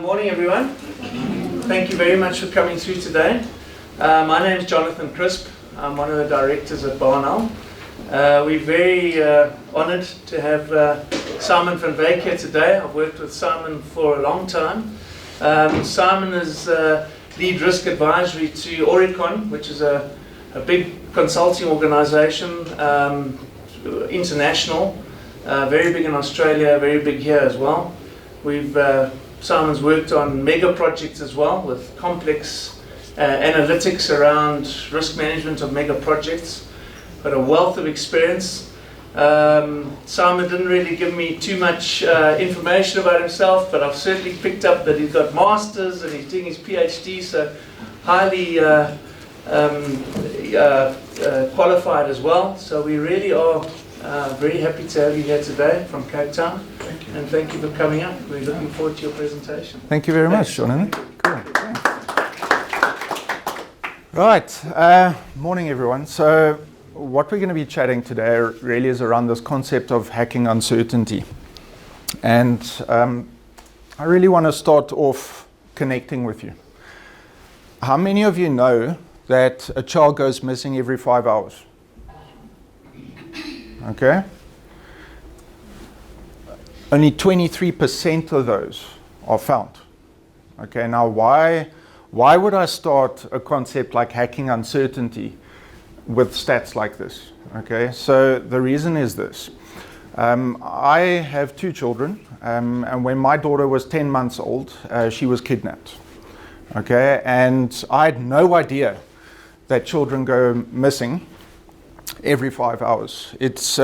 Morning everyone. Thank you very much for coming through today. My name is Jonathan Crisp. I'm one of the directors at BarnOwl. We're very honoured to have Simon van Wyk here today. I've worked with Simon for a long time. Simon is lead risk advisory to Oricon, which is a big consulting organisation, international, very big in Australia, very big here as well. Simon's worked on mega projects as well with complex analytics around risk management of mega projects. Got a wealth of experience. Simon didn't really give me too much information about himself, but I've certainly picked up that he's got masters and he's doing his PhD, so highly qualified as well. So we really are very happy to have you here today from Cape Town. Thank you. And thank you for coming up. We're looking forward to your presentation. Thank you very much, Jonathan. Cool. Right. Morning, everyone. So what we're going to be chatting today really is around this concept of hacking uncertainty. And I really want to start off connecting with you. How many of you know that a child goes missing every 5 hours? Okay. Only 23% of those are found. Okay, now why would I start a concept like hacking uncertainty with stats like this? Okay, so the reason is this. I have two children, and when my daughter was 10 months old, she was kidnapped. Okay, and I had no idea that children go missing every 5 hours. It's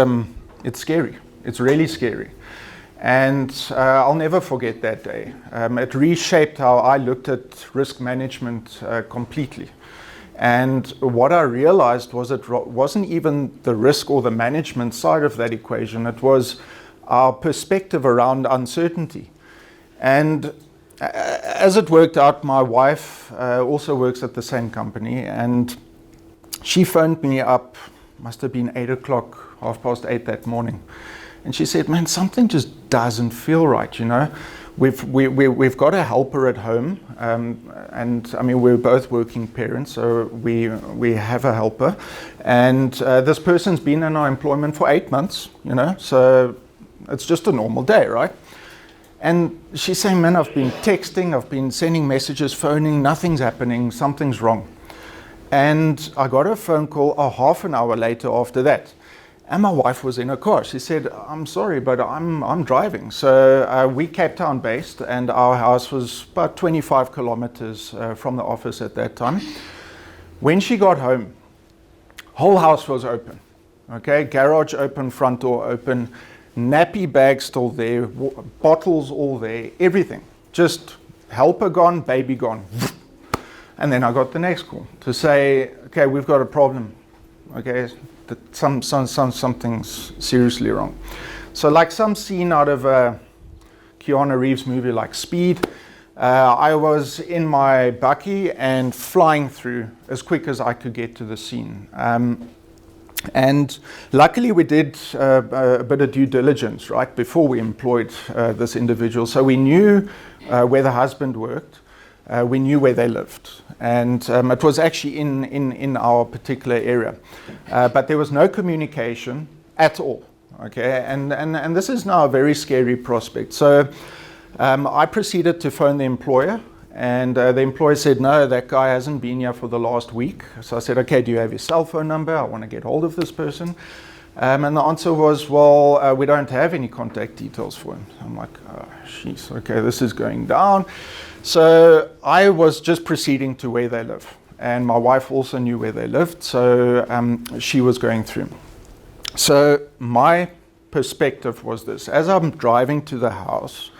scary. It's really scary. And I'll never forget that day. It reshaped how I looked at risk management completely. And what I realized was it wasn't even the risk or the management side of that equation. It was our perspective around uncertainty. And as it worked out, my wife also works at the same company, and she phoned me up, must have been 8 o'clock, 8:30 that morning. And she said, man, something just doesn't feel right, you know. We've got a helper at home, and I mean, we're both working parents, so we have a helper. And this person's been in our employment for 8 months, you know, so it's just a normal day, right? And she's saying, man, I've been texting, I've been sending messages, phoning, nothing's happening, something's wrong. And I got a phone call a half an hour later after that. And my wife was in her car. She said, I'm sorry, but I'm driving. So we Cape Town based, and our house was about 25 kilometers from the office at that time. When she got home, whole house was open. Okay, garage open, front door open, nappy bag still there, bottles all there, everything. Just helper gone, baby gone. And then I got the next call to say, okay, we've got a problem. Okay, something's seriously wrong. So like some scene out of a Keanu Reeves movie like Speed, I was in my bakkie and flying through as quick as I could get to the scene. And luckily we did a bit of due diligence, right, before we employed this individual. So we knew where the husband worked. We knew where they lived, and it was actually in our particular area, but there was no communication at all. Okay, and this is now a very scary prospect. So I proceeded to phone the employer, and the employer said, no, that guy hasn't been here for the last week. So I said, okay, do you have his cell phone number? I want to get hold of this person. And the answer was, well, we don't have any contact details for him. I'm like, oh, jeez, okay, this is going down. So I was just proceeding to where they live, and my wife also knew where they lived, so she was going through. So my perspective was this: as I'm driving to the house,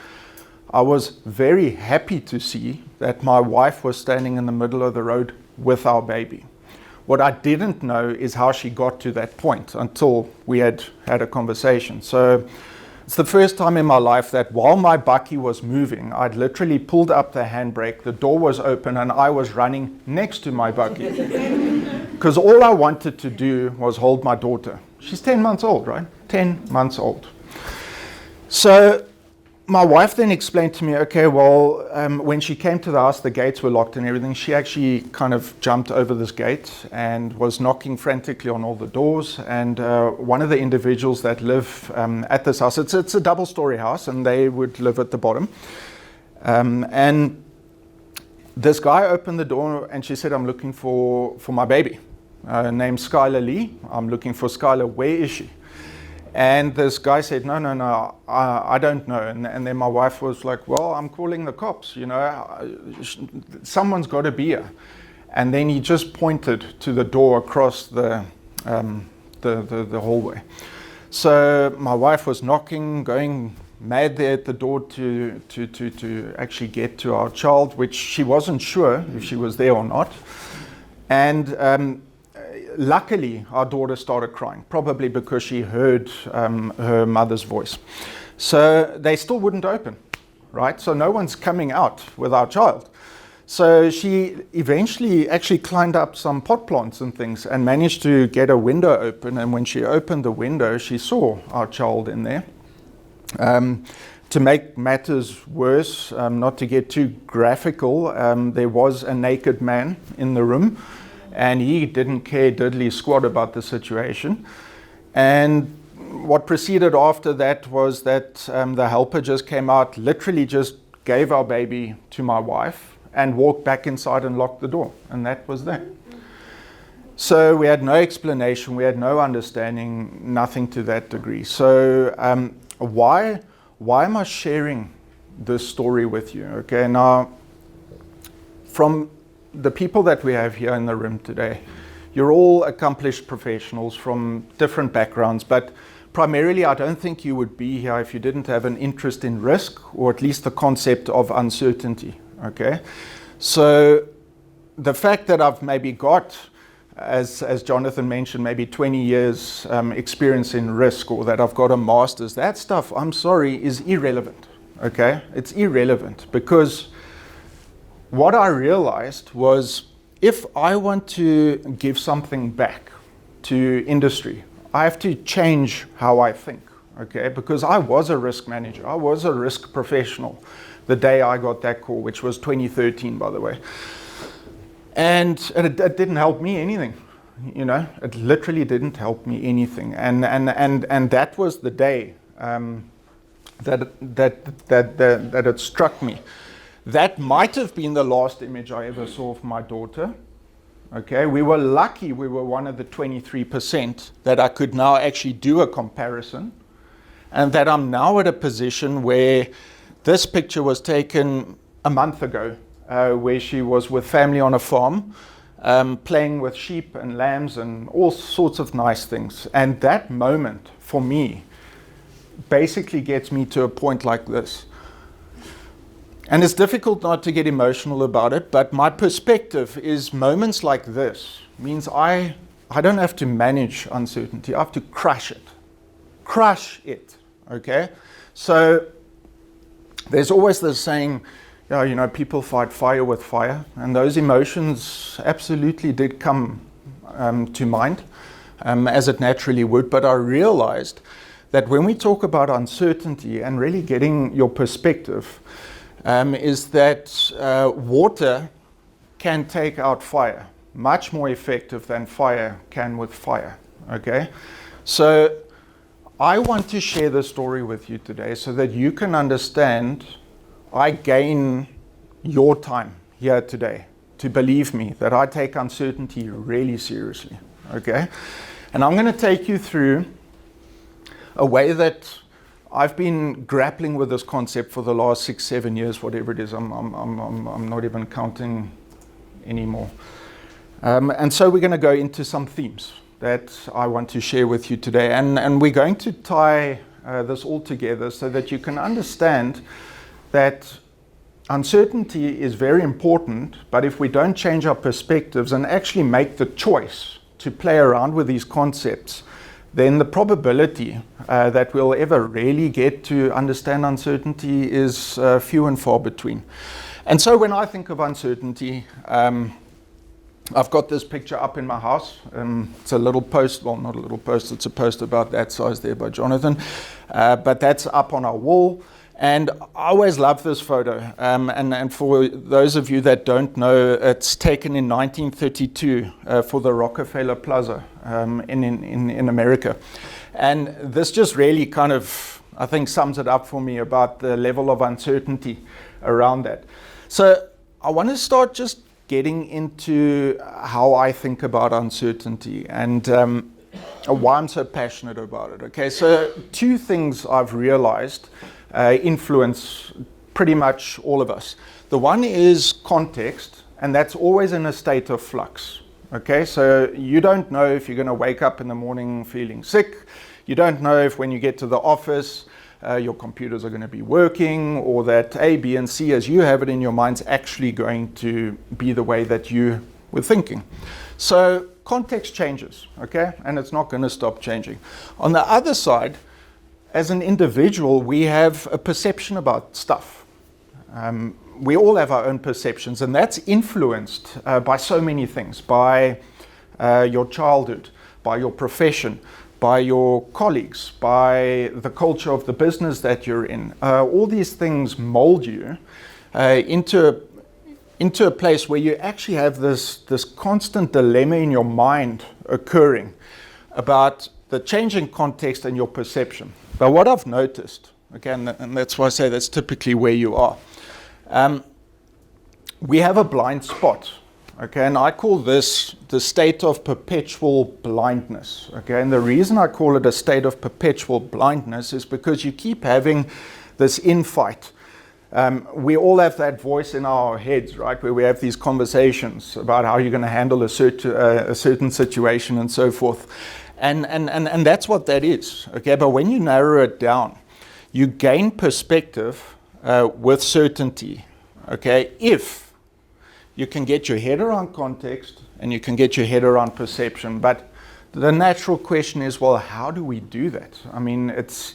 I was very happy to see that my wife was standing in the middle of the road with our baby. What I didn't know is how she got to that point until we had a conversation. So it's the first time in my life that while my bakkie was moving, I'd literally pulled up the handbrake, the door was open, and I was running next to my bakkie. Because all I wanted to do was hold my daughter. She's 10 months old, right? 10 months old. So my wife then explained to me, okay, well, when she came to the house, the gates were locked and everything. She actually kind of jumped over this gate and was knocking frantically on all the doors. And one of the individuals that live at this house, it's a double-story house, and they would live at the bottom. And this guy opened the door, and she said, I'm looking for my baby, named Skylar Lee. I'm looking for Skylar. Where is she? And this guy said, no, I don't know. And then my wife was like, well, I'm calling the cops, someone's got to be here. And then he just pointed to the door across the hallway. So my wife was knocking, going mad there at the door to actually get to our child, which she wasn't sure if she was there or not. And luckily, our daughter started crying, probably because she heard her mother's voice. So they still wouldn't open, right? So no one's coming out with our child. So she eventually actually climbed up some pot plants and things and managed to get a window open. And when she opened the window, she saw our child in there. To make matters worse, not to get too graphical, there was a naked man in the room. And he didn't care diddly squat about the situation. And what proceeded after that was that the helper just came out, literally just gave our baby to my wife and walked back inside and locked the door. And that was that. So we had no explanation, we had no understanding, nothing to that degree. So why am I sharing this story with you? Okay, now from the people that we have here in the room today, you're all accomplished professionals from different backgrounds, but primarily I don't think you would be here if you didn't have an interest in risk, or at least the concept of uncertainty, okay? So the fact that I've maybe got, as Jonathan mentioned, maybe 20 years experience in risk, or that I've got a master's, that stuff, I'm sorry, is irrelevant, okay? It's irrelevant, because what I realized was, if I want to give something back to industry, I have to change how I think, okay? Because I was a risk manager, I was a risk professional the day I got that call, which was 2013, by the way. And it didn't help me anything, it literally didn't help me anything. And that was the day that it struck me. That might have been the last image I ever saw of my daughter. Okay, we were lucky we were one of the 23% that I could now actually do a comparison, and that I'm now at a position where this picture was taken a month ago, where she was with family on a farm, playing with sheep and lambs and all sorts of nice things. And that moment, for me, basically gets me to a point like this. And it's difficult not to get emotional about it, but my perspective is moments like this means I don't have to manage uncertainty. I have to crush it. Crush it, okay? So there's always this saying, people fight fire with fire, and those emotions absolutely did come to mind, as it naturally would. But I realized that when we talk about uncertainty and really getting your perspective, is that water can take out fire much more effective than fire can with fire, okay? So I want to share this story with you today so that you can understand I gain your time here today to believe me that I take uncertainty really seriously, okay? And I'm going to take you through a way that I've been grappling with this concept for the last 6-7 years, whatever it is. I'm not even counting anymore. And so we're going to go into some themes that I want to share with you today. And we're going to tie this all together so that you can understand that uncertainty is very important, but if we don't change our perspectives and actually make the choice to play around with these concepts, then the probability that we'll ever really get to understand uncertainty is few and far between. And so when I think of uncertainty, I've got this picture up in my house. It's a little post, well, not a little post, it's a post about that size there by Jonathan. But that's up on our wall. And I always love this photo. And for those of you that don't know, it's taken in 1932 for the Rockefeller Plaza in America. And this just really kind of, I think, sums it up for me about the level of uncertainty around that. So I want to start just getting into how I think about uncertainty and why I'm so passionate about it. Okay, so two things I've realized influence pretty much all of us. The one is context, and that's always in a state of flux. Okay, so you don't know if you're going to wake up in the morning feeling sick. You don't know if when you get to the office, your computers are going to be working, or that A, B, and C, as you have it in your mind's actually going to be the way that you were thinking. So context changes, okay, and it's not going to stop changing. On the other side, as an individual, we have a perception about stuff. We all have our own perceptions, and that's influenced by so many things, by your childhood, by your profession, by your colleagues, by the culture of the business that you're in. All these things mold you into a place where you actually have this constant dilemma in your mind occurring about the changing context and your perception. But what I've noticed, again, and that's why I say that's typically where you are, we have a blind spot, okay, and I call this the state of perpetual blindness, okay, and the reason I call it a state of perpetual blindness is because you keep having this infight. We all have that voice in our heads, right, where we have these conversations about how you're going to handle a certain situation and so forth. And that's what that is, okay? But when you narrow it down, you gain perspective with certainty, okay? If you can get your head around context and you can get your head around perception. But the natural question is, well, how do we do that? I mean, it's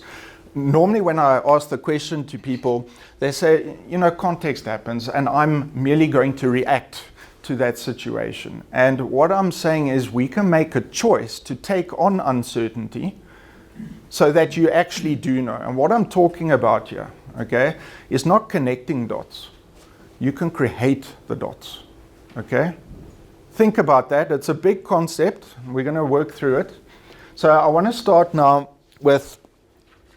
normally when I ask the question to people, they say, you know, context happens and I'm merely going to react to that situation. And what I'm saying is we can make a choice to take on uncertainty so that you actually do know. And what I'm talking about here, okay, is not connecting dots. You can create the dots, okay? Think about that. It's a big concept. We're going to work through it. So I want to start now with,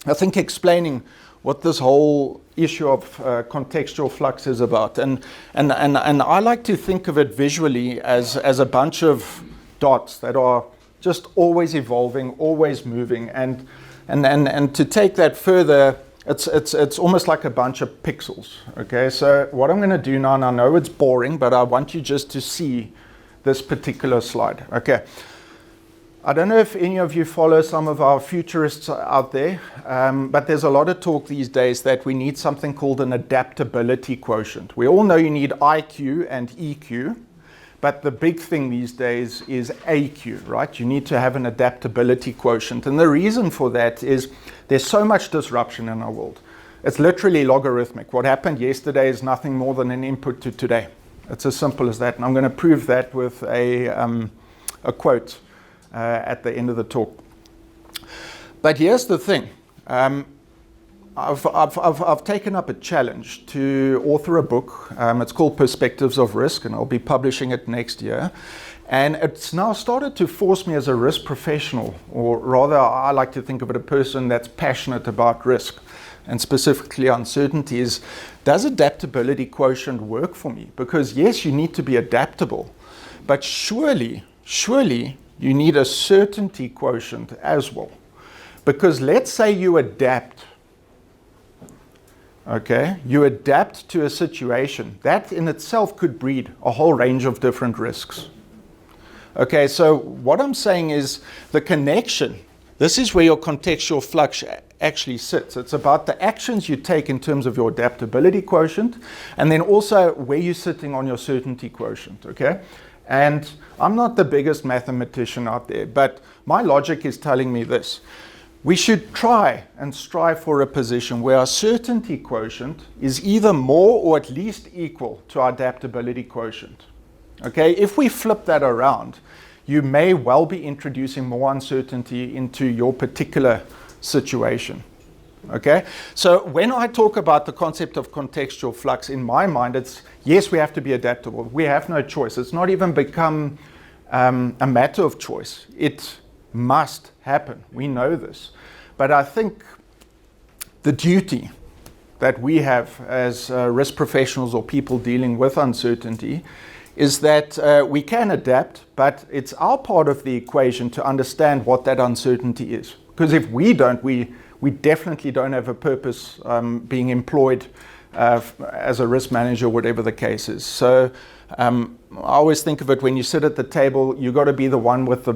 I think, explaining what this whole issue of contextual flux is about. And I like to think of it visually as a bunch of dots that are just always evolving, always moving. And to take that further, it's almost like a bunch of pixels. Okay, so what I'm going to do now, and I know it's boring, but I want you just to see this particular slide. Okay. I don't know if any of you follow some of our futurists out there, but there's a lot of talk these days that we need something called an adaptability quotient. We all know you need IQ and EQ, but the big thing these days is AQ, right? You need to have an adaptability quotient. And the reason for that is there's so much disruption in our world. It's literally logarithmic. What happened yesterday is nothing more than an input to today. It's as simple as that. And I'm going to prove that with a quote at the end of the talk. But here's the thing. I've taken up a challenge to author a book. It's called Perspectives of Risk, and I'll be publishing it next year. And it's now started to force me as a risk professional, or rather, I like to think of it a person that's passionate about risk, and specifically uncertainty, is, does adaptability quotient work for me? Because yes, you need to be adaptable, but surely, you need a certainty quotient as well. Because let's say you adapt, okay? You adapt to a situation. That in itself could breed a whole range of different risks. Okay, so what I'm saying is the connection, this is where your contextual flux actually sits. It's about the actions you take in terms of your adaptability quotient, and then also where you're sitting on your certainty quotient, okay? And I'm not the biggest mathematician out there, but my logic is telling me this. We should try and strive for a position where our certainty quotient is either more or at least equal to our adaptability quotient. Okay, if we flip that around, you may well be introducing more uncertainty into your particular situation. Okay, so when I talk about the concept of contextual flux, in my mind, it's yes, we have to be adaptable. We have no choice. It's not even become a matter of choice. It must happen. We know this. But I think the duty that we have as risk professionals or people dealing with uncertainty is that we can adapt, but it's our part of the equation to understand what that uncertainty is. Because if we don't, we definitely don't have a purpose being employed as a risk manager, whatever the case is. So I always think of it, when you sit at the table, you've got to be the one with the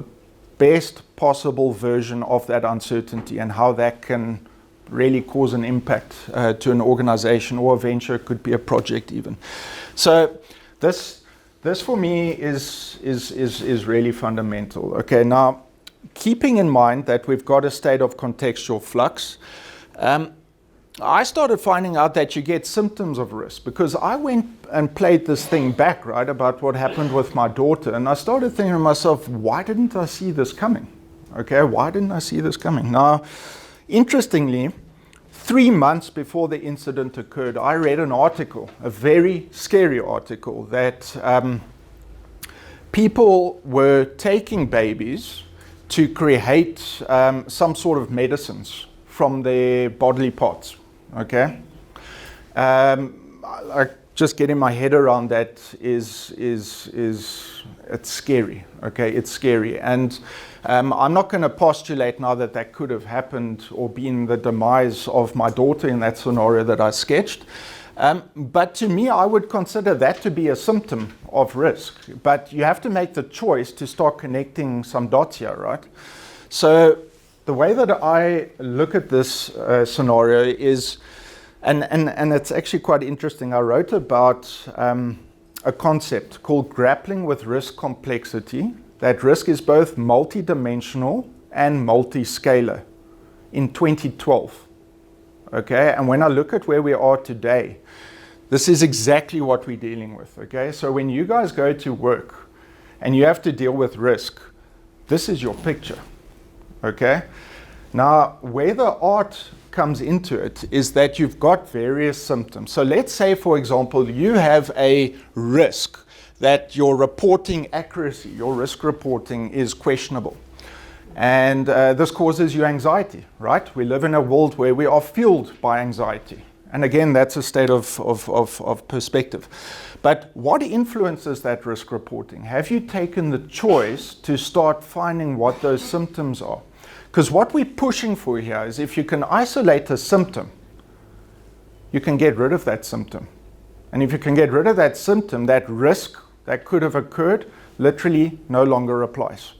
best possible version of that uncertainty and how that can really cause an impact to an organization or a venture. It could be a project even. So this for me is really fundamental. Okay, now keeping in mind that we've got a state of contextual flux, I started finding out that you get symptoms of risk because I went and played this thing back, right, about what happened with my daughter. And I started thinking to myself, why didn't I see this coming? Okay, why didn't I see this coming? Now, interestingly, 3 months before the incident occurred, I read an article, a very scary article, that people were taking babies to create some sort of medicines from their bodily parts. Okay, I just getting my head around that is it's scary. Okay, it's scary, and I'm not going to postulate now that that could have happened or been the demise of my daughter in that scenario that I sketched. But to me, I would consider that to be a symptom of risk. But you have to make the choice to start connecting some dots here, right? So the way that I look at this scenario is, and it's actually quite interesting. I wrote about a concept called grappling with risk complexity, that risk is both multidimensional and multi-scalar, in 2012. Okay, and when I look at where we are today, this is exactly what we're dealing with. Okay, so when you guys go to work and you have to deal with risk, this is your picture. Okay, now where the art comes into it is that you've got various symptoms. So let's say, for example, you have a risk that your reporting accuracy, your risk reporting is questionable. And this causes you anxiety, right? We live in a world where we are fueled by anxiety. And again, that's a state of perspective. But what influences that risk reporting? Have you taken the choice to start finding what those symptoms are? Because what we're pushing for here is if you can isolate a symptom, you can get rid of that symptom. And if you can get rid of that symptom, that risk that could have occurred literally no longer applies.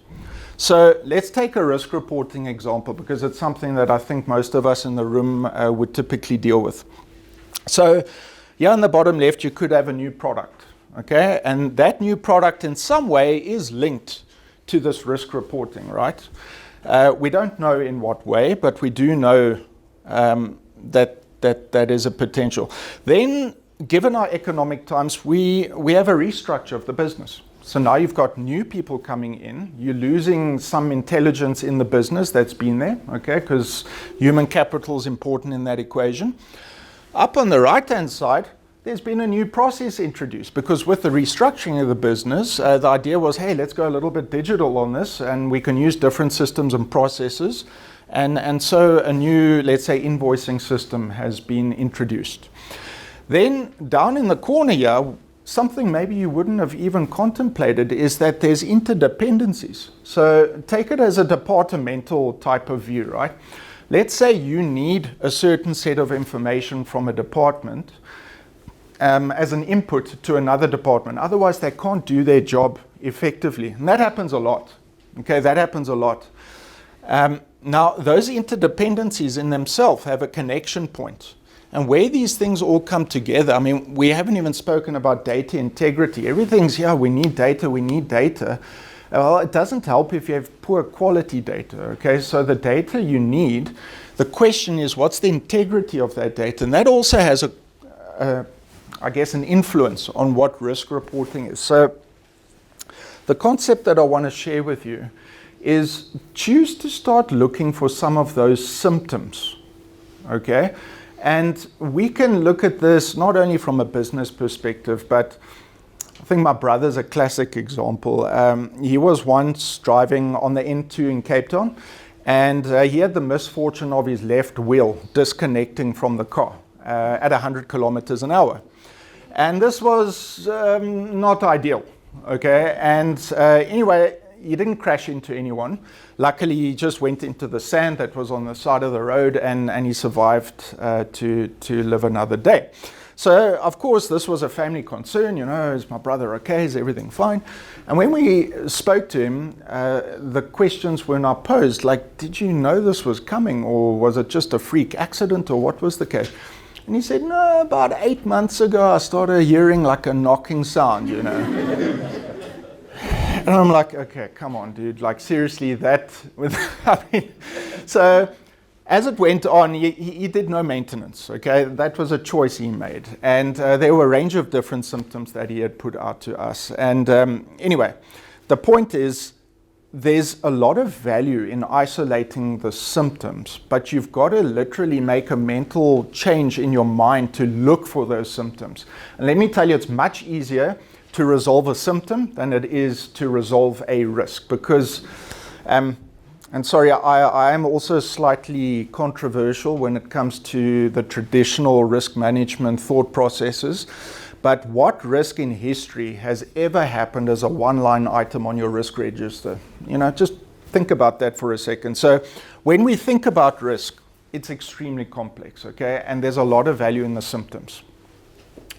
So let's take a risk reporting example because it's something that I think most of us in the room would typically deal with. So here on the bottom left, you could have a new product, okay? And that new product in some way is linked to this risk reporting, right? We don't know in what way, but we do know that is a potential. Then, given our economic times, we have a restructure of the business. So now you've got new people coming in. You're losing some intelligence in the business that's been there, okay, because human capital is important in that equation. Up on the right-hand side, there's been a new process introduced because with the restructuring of the business, the idea was, hey, let's go a little bit digital on this and we can use different systems and processes. And so a new, let's say, invoicing system has been introduced. Then down in the corner here, something maybe you wouldn't have even contemplated is that there's interdependencies. So take it as a departmental type of view, right? Let's say you need a certain set of information from a department as an input to another department. Otherwise, they can't do their job effectively. And that happens a lot. Okay, that happens a lot. Now, those interdependencies in themselves have a connection point. And where these things all come together, I mean, we haven't even spoken about data integrity. Everything's, yeah, we need data, we need data. Well, it doesn't help if you have poor quality data, okay? So the data you need, the question is, what's the integrity of that data? And that also has I guess, an influence on what risk reporting is. So the concept that I want to share with you is choose to start looking for some of those symptoms, okay? And we can look at this not only from a business perspective, but I think my brother's a classic example. He was once driving on the N2 in Cape Town, and he had the misfortune of his left wheel disconnecting from the car at 100 kilometers an hour. And this was not ideal, okay? And anyway, he didn't crash into anyone. Luckily, he just went into the sand that was on the side of the road, and he survived to live another day. So, of course, this was a family concern, you know, is my brother okay, is everything fine? And when we spoke to him, the questions were not posed, like, did you know this was coming, or was it just a freak accident, or what was the case? And he said, no, about 8 months ago, I started hearing like a knocking sound, you know. And I'm like, okay, come on, dude, like seriously, that, I mean, so as it went on, he did no maintenance, okay? That was a choice he made. And there were a range of different symptoms that he had put out to us. And anyway, the point is, there's a lot of value in isolating the symptoms, but you've got to literally make a mental change in your mind to look for those symptoms. And let me tell you, it's much easier to resolve a symptom than it is to resolve a risk, because and sorry, I am also slightly controversial when it comes to the traditional risk management thought processes, but what risk in history has ever happened as a one-line item on your risk register? You know, just think about that for a second. So when we think about risk, it's extremely complex, okay? And there's a lot of value in the symptoms.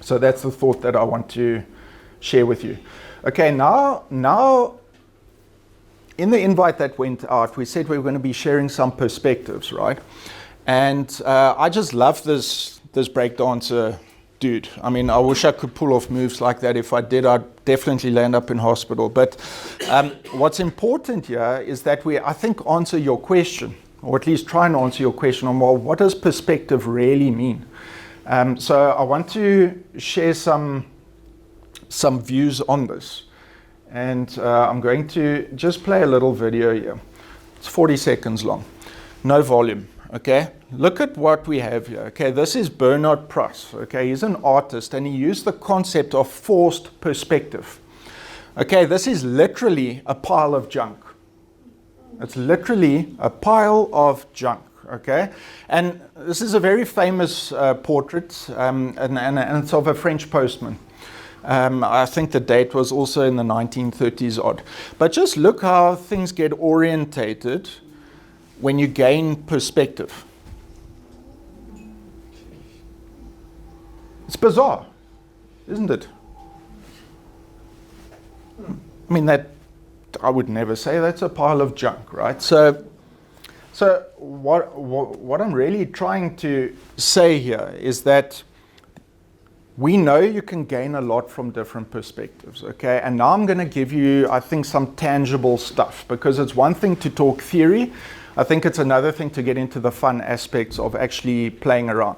So that's the thought that I want to share with you. Okay, now in the invite that went out, we said we were going to be sharing some perspectives, right? And I just love this breakdancer dude. I mean, I wish I could pull off moves like that. If I did, I'd definitely land up in hospital. But what's important here is that we, I think, answer your question, or at least try and answer your question on, well, what does perspective really mean? So I want to share some views on this. And I'm going to just play a little video here. It's 40 seconds long. No volume, okay? Look at what we have here, okay? This is Bernard Pruss, okay? He's an artist, and he used the concept of forced perspective. Okay, this is literally a pile of junk. It's literally a pile of junk, okay? And this is a very famous portrait, and it's of a French postman. I think the date was also in the 1930s odd. But just look how things get orientated when you gain perspective. It's bizarre, isn't it? I mean, that I would never say that's a pile of junk, right? So what I'm really trying to say here is that we know you can gain a lot from different perspectives, okay? And now I'm going to give you, I think, some tangible stuff, because it's one thing to talk theory. I think it's another thing to get into the fun aspects of actually playing around.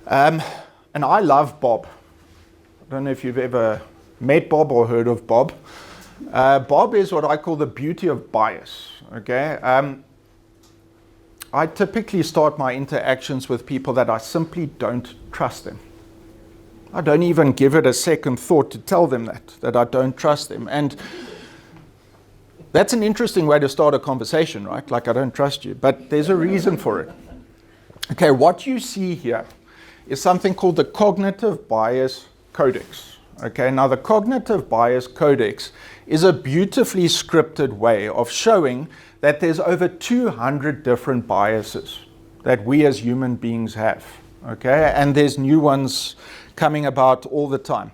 And I love Bob. I don't know if you've ever met Bob or heard of Bob. Bob is what I call the beauty of bias, okay? I typically start my interactions with people that I simply don't trust them. I don't even give it a second thought to tell them that I don't trust them. And that's an interesting way to start a conversation, right? Like, I don't trust you, but there's a reason for it. Okay, what you see here is something called the Cognitive Bias Codex. Okay, now the Cognitive Bias Codex is a beautifully scripted way of showing that there's over 200 different biases that we as human beings have. Okay, and there's new ones coming about all the time.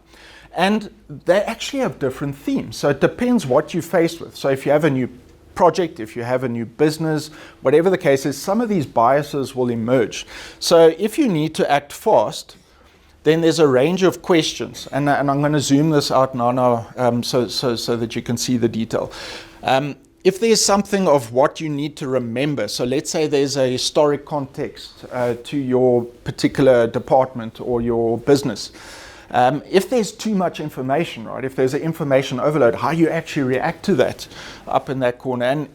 And they actually have different themes. So it depends what you're faced with. So if you have a new project, if you have a new business, whatever the case is, some of these biases will emerge. So if you need to act fast, then there's a range of questions. And I'm going to zoom this out now so that you can see the detail. If there's something of what you need to remember, so let's say there's a historic context to your particular department or your business. If there's too much information, right, if there's an information overload, how you actually react to that up in that corner. And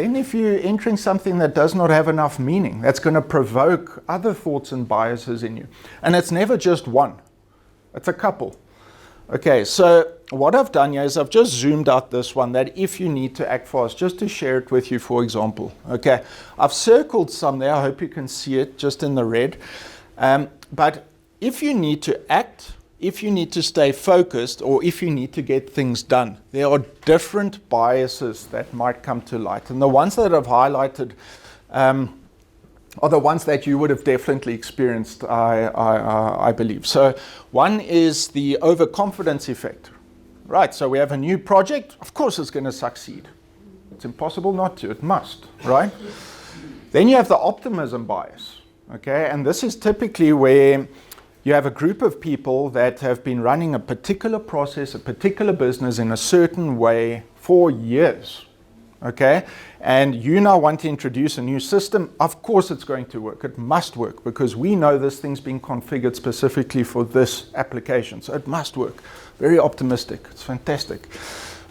then if you're entering something that does not have enough meaning, that's going to provoke other thoughts and biases in you. And it's never just one, it's a couple. Okay, so what I've done here is I've just zoomed out this one, that if you need to act fast, just to share it with you, for example. Okay, I've circled some there. I hope you can see it just in the red. But if you need to act, if you need to stay focused, or if you need to get things done, there are different biases that might come to light. And the ones that I've highlighted are the ones that you would have definitely experienced, I believe. So one is the overconfidence effect. Right, so we have a new project. Of course it's going to succeed. It's impossible not to. It must, right? Then you have the optimism bias. Okay, and this is typically where you have a group of people that have been running a particular process, a particular business in a certain way for years. Okay, and you now want to introduce a new system. Of course it's going to work. It must work because we know this thing's been configured specifically for this application. So it must work. Very optimistic. It's fantastic.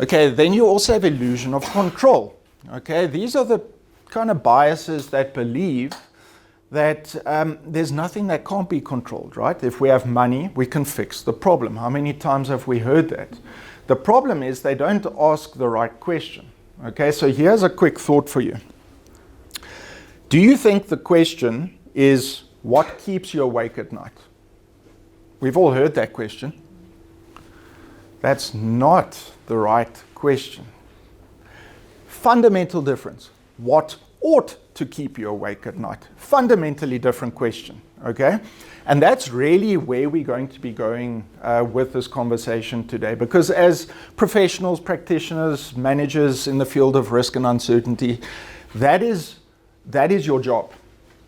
Okay, then you also have illusion of control. Okay, these are the kind of biases that believe that there's nothing that can't be controlled, right? If we have money, we can fix the problem. How many times have we heard that? The problem is they don't ask the right question. Okay, so here's a quick thought for you. Do you think the question is, what keeps you awake at night? We've all heard that question. That's not the right question. Fundamental difference. What ought to keep you awake at night? Fundamentally different question, okay? And that's really where we're going to be going with this conversation today, because as professionals, practitioners, managers in the field of risk and uncertainty, that is your job.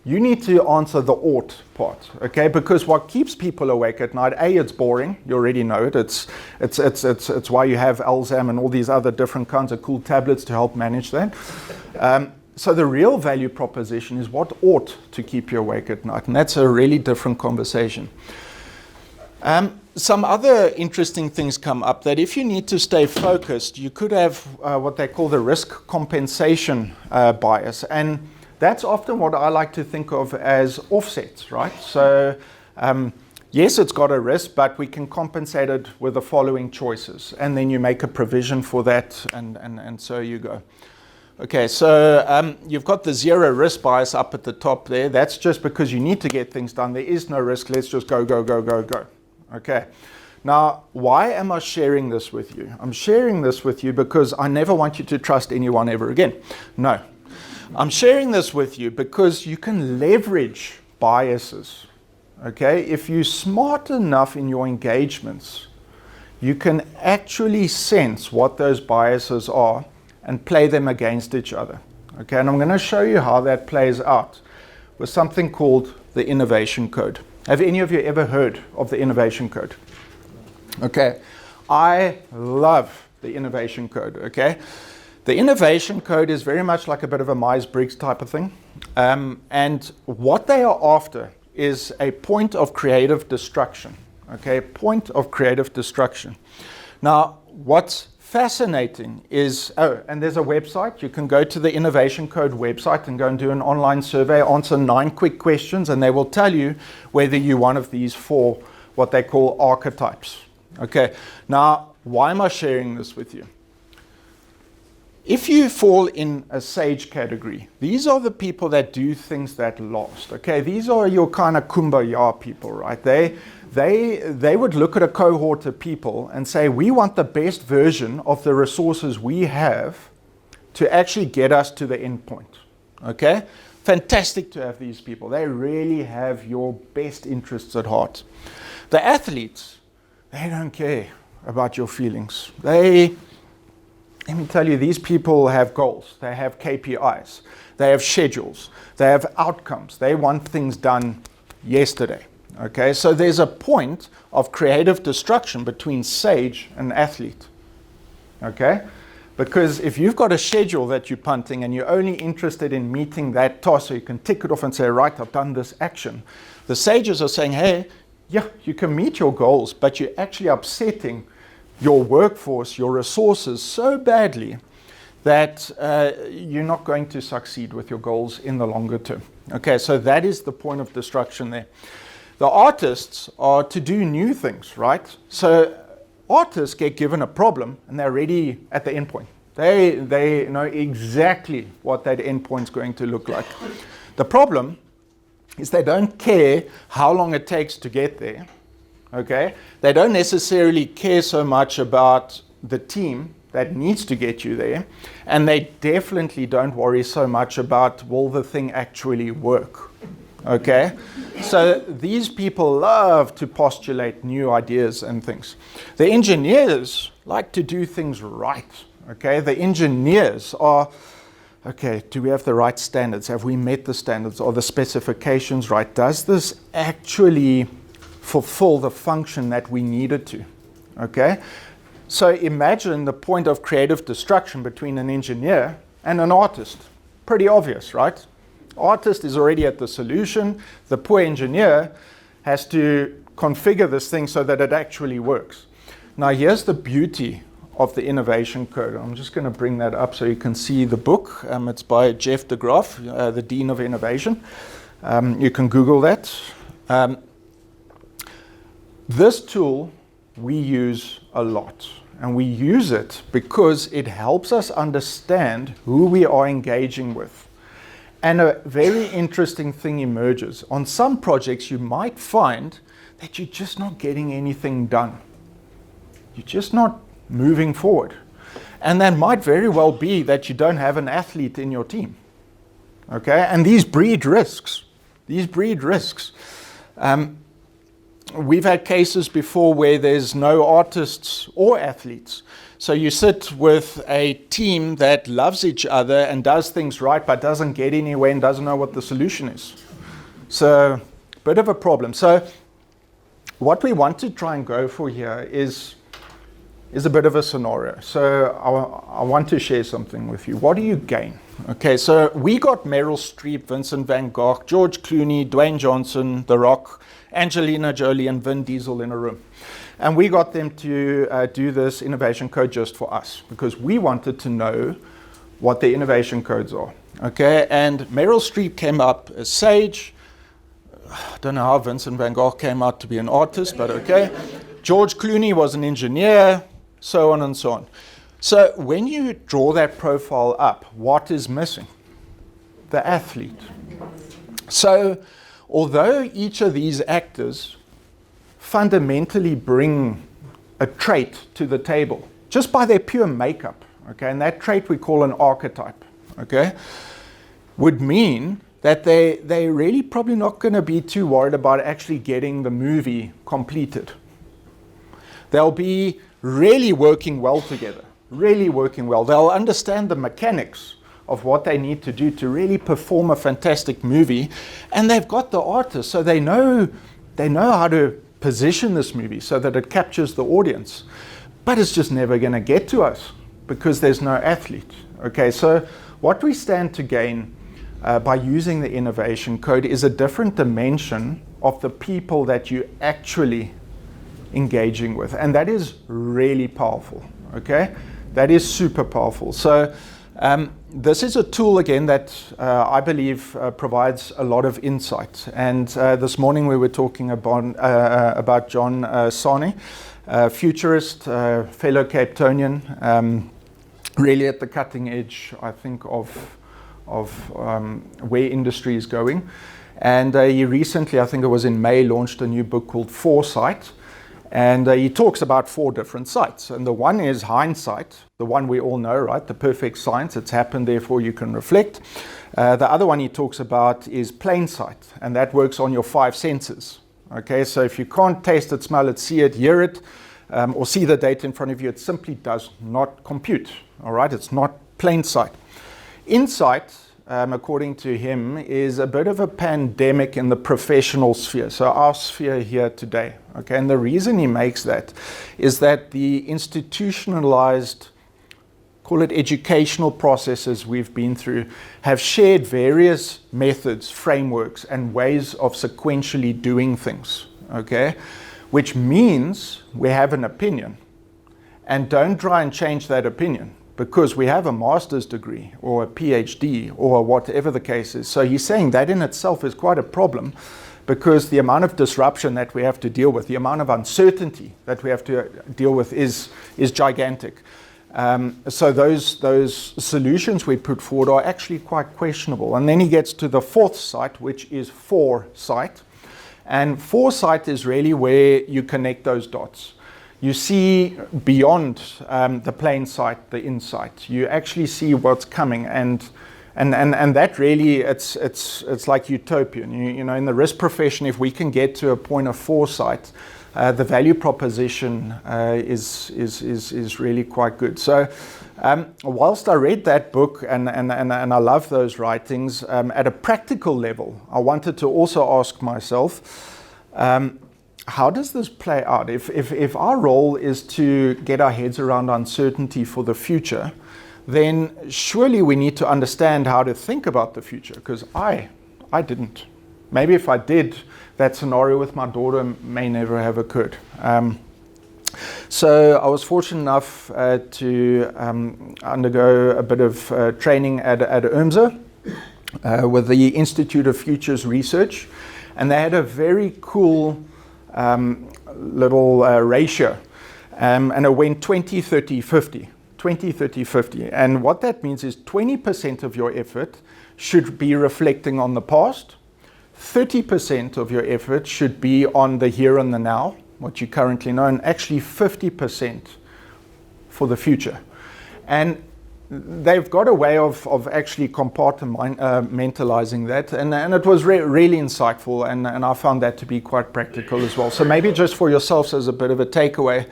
You need to answer the ought part, okay? Because what keeps people awake at night, A, it's boring. You already know it. It's why you have Alzam and all these other different kinds of cool tablets to help manage that. So the real value proposition is what ought to keep you awake at night, and that's a really different conversation. Some other interesting things come up, that if you need to stay focused, you could have what they call the risk compensation bias, and that's often what I like to think of as offsets, right? So yes, it's got a risk, but we can compensate it with the following choices, and then you make a provision for that, and so you go. Okay, so you've got the zero risk bias up at the top there. That's just because you need to get things done. There is no risk. Let's just go, go, go, go, go. Okay. Now, why am I sharing this with you? I'm sharing this with you because I never want you to trust anyone ever again. No. I'm sharing this with you because you can leverage biases. Okay? If you're smart enough in your engagements, you can actually sense what those biases are and play them against each other. Okay, and I'm going to show you how that plays out with something called the innovation code. Have any of you ever heard of the innovation code? Okay, I love the innovation code, okay? The innovation code is very much like a bit of a Myers-Briggs type of thing. And what they are after is a point of creative destruction, okay? Point of creative destruction. Now, what's fascinating is, and there's a website. You can go to the Innovation Code website and go and do an online survey, answer 9 quick questions, and they will tell you whether you're one of these 4, what they call archetypes. Okay, now, why am I sharing this with you? If you fall in a SAGE category, these are the people that do things that last. Okay, these are your kind of kumbaya people, right? They would look at a cohort of people and say, we want the best version of the resources we have to actually get us to the end point. Okay? Fantastic to have these people. They really have your best interests at heart. The athletes, they don't care about your feelings. Let me tell you, these people have goals. They have KPIs. They have schedules. They have outcomes. They want things done yesterday. Okay, so there's a point of creative destruction between sage and athlete. Okay, because if you've got a schedule that you're punting and you're only interested in meeting that task, so you can tick it off and say, right, I've done this action. The sages are saying, hey, yeah, you can meet your goals, but you're actually upsetting your workforce, your resources so badly that you're not going to succeed with your goals in the longer term. Okay, so that is the point of destruction there. The artists are to do new things, right? So artists get given a problem and they're ready at the endpoint. They know exactly what that endpoint's going to look like. The problem is they don't care how long it takes to get there. Okay? They don't necessarily care so much about the team that needs to get you there, and they definitely don't worry so much about, will the thing actually work? Okay? So these people love to postulate new ideas and things. The engineers like to do things right. Okay? The engineers are, okay, do we have the right standards? Have we met the standards? Are the specifications right? Does this actually fulfill the function that we need it to? Okay? So imagine the point of creative destruction between an engineer and an artist. Pretty obvious, right? Artist is already at the solution. The poor engineer has to configure this thing so that it actually works. Now here's the beauty of the innovation code. I'm just going to bring that up so you can see the book. It's by Jeff de Graaf, the Dean of Innovation. You can Google that. This tool we use a lot. And we use it because it helps us understand who we are engaging with. And a very interesting thing emerges. On some projects, you might find that you're just not getting anything done. You're just not moving forward. And that might very well be that you don't have an athlete in your team. Okay? And these breed risks. We've had cases before where there's no artists or athletes. So you sit with a team that loves each other and does things right, but doesn't get anywhere and doesn't know what the solution is. So, bit of a problem. So, what we want to try and go for here is a bit of a scenario. So, I want to share something with you. What do you gain? Okay, so we got Meryl Streep, Vincent van Gogh, George Clooney, Dwayne Johnson, The Rock, Angelina Jolie and Vin Diesel in a room. And we got them to do this innovation code just for us because we wanted to know what the innovation codes are. Okay, and Meryl Streep came up as Sage. I don't know how Vincent van Gogh came out to be an artist, but okay. George Clooney was an engineer, so on and so on. So when you draw that profile up, what is missing? The athlete. So although each of these actors fundamentally bring a trait to the table, just by their pure makeup, okay, and that trait we call an archetype, okay, would mean that they're really probably not going to be too worried about actually getting the movie completed. They'll be really working well together, really working well. They'll understand the mechanics of what they need to do to really perform a fantastic movie, and they've got the artist, so they know how to position this movie so that it captures the audience. But it's just never going to get to us because there's no athlete. Okay, so what we stand to gain by using the innovation code is a different dimension of the people that you're actually engaging with, and that is really powerful. Okay, that is super powerful. So this is a tool, again, that I believe provides a lot of insight. And this morning we were talking about John Sani, futurist, fellow Cape Townian, really at the cutting edge, I think, of where industry is going. And he recently, I think it was in May, launched a new book called Foresight. And he talks about 4 different sights. And the one is hindsight, the one we all know, right? The perfect science. It's happened, therefore you can reflect. The other one he talks about is plain sight, and that works on your 5 senses. Okay, so if you can't taste it, smell it, see it, hear it, or see the data in front of you, it simply does not compute. All right, it's not plain sight. Insight, according to him, is a bit of a pandemic in the professional sphere, so our sphere here today. Okay, and the reason he makes that is that the institutionalized, call it educational processes we've been through, have shared various methods, frameworks, and ways of sequentially doing things. Okay, which means we have an opinion, and don't try and change that opinion, because we have a master's degree or a PhD or whatever the case is. So he's saying that in itself is quite a problem, because the amount of disruption that we have to deal with, the amount of uncertainty that we have to deal with is gigantic. So those solutions we put forward are actually quite questionable. And then he gets to the fourth sight, which is foresight. And foresight is really where you connect those dots. You see beyond the plain sight, the insight. You actually see what's coming, and that really, it's like utopian. You know, in the risk profession, if we can get to a point of foresight, the value proposition is really quite good. So whilst I read that book and I love those writings, at a practical level, I wanted to also ask myself, how does this play out? If our role is to get our heads around uncertainty for the future, then surely we need to understand how to think about the future, because I didn't. Maybe if I did, that scenario with my daughter may never have occurred. So I was fortunate enough to undergo a bit of training at UMSA with the Institute of Futures Research, and they had a very cool little ratio, and it went 20, 30, 50. 20, 30, 50. And what that means is 20% of your effort should be reflecting on the past, 30% of your effort should be on the here and the now, what you currently know, and actually 50% for the future. And they've got a way of actually compartmentalizing that, and it was really insightful, and I found that to be quite practical as well. So maybe just for yourselves as a bit of a takeaway,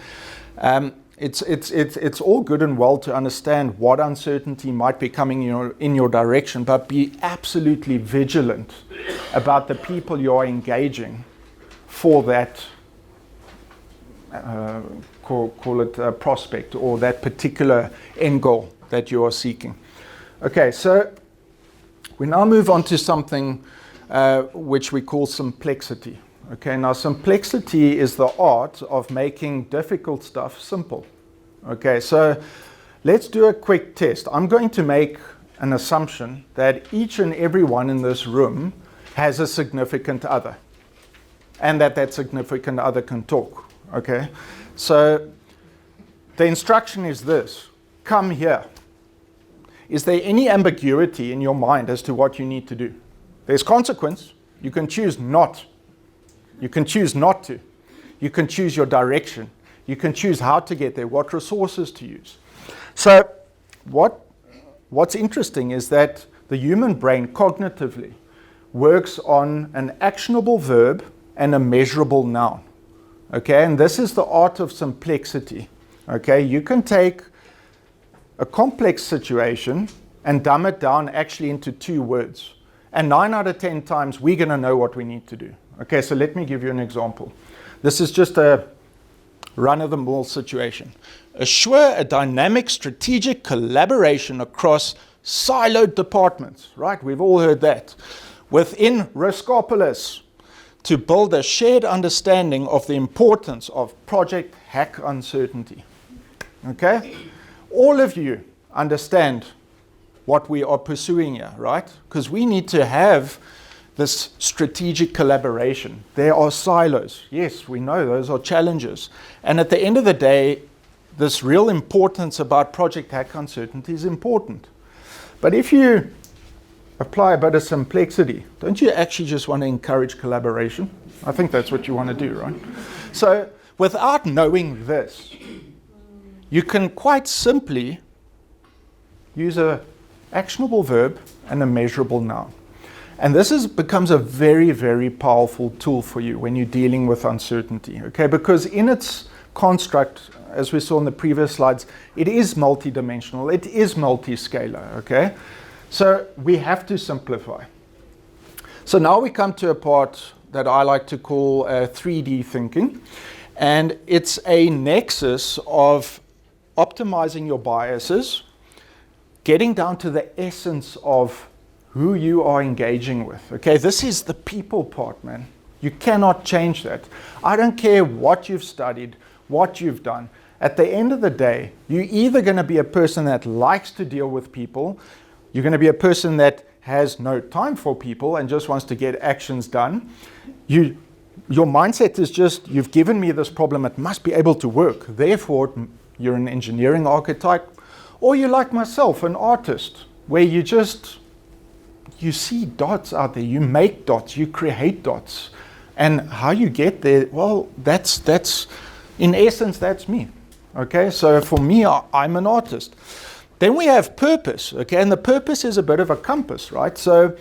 it's all good and well to understand what uncertainty might be coming in your direction, but be absolutely vigilant about the people you're engaging for that, call it a prospect, or that particular end goal that you are seeking. Okay, so we now move on to something which we call simplexity. Okay, now simplexity is the art of making difficult stuff simple. Okay, so let's do a quick test. I'm going to make an assumption that each and every one in this room has a significant other, and that significant other can talk. Okay, so the instruction is this: come here. Is there any ambiguity in your mind as to what you need to do? There's consequence. You can choose not. You can choose not to. You can choose your direction. You can choose how to get there, what resources to use. So what's interesting is that the human brain cognitively works on an actionable verb and a measurable noun. Okay, and this is the art of simplexity. Okay, you can take a complex situation and dumb it down actually into 2 words. And 9 out of 10 times we're going to know what we need to do. Okay, so let me give you an example. This is just a run-of-the-mill situation. Assure a dynamic strategic collaboration across siloed departments, right? We've all heard that. Within Riskopolis, to build a shared understanding of the importance of Project Hack Uncertainty. Okay? All of you understand what we are pursuing here, right? Because we need to have this strategic collaboration. There are silos. Yes, we know those are challenges. And at the end of the day, this real importance about Project Hack Uncertainty is important. But if you apply a bit of simplexity, don't you actually just want to encourage collaboration? I think that's what you want to do, right? So without knowing this, you can quite simply use an actionable verb and a measurable noun. And this becomes a very, very powerful tool for you when you're dealing with uncertainty, okay? Because in its construct, as we saw in the previous slides, it is multidimensional, it is multiscalar, okay? So we have to simplify. So now we come to a part that I like to call 3D thinking, and it's a nexus of optimizing your biases, getting down to the essence of who you are engaging with. Okay, this is the people part, man. You cannot change that. I don't care what you've studied, what you've done. at the end of the day, you're either going to be a person that likes to deal with people, you're going to be a person that has no time for people and just wants to get actions done. Your mindset is just, you've given me this problem, it must be able to work. Therefore, you're an engineering archetype, or you're like myself, an artist, where you see dots out there, you make dots, you create dots. And how you get there, well, that's in essence, that's me. Okay, so for me, I'm an artist. Then we have purpose, okay, and the purpose is a bit of a compass, right? So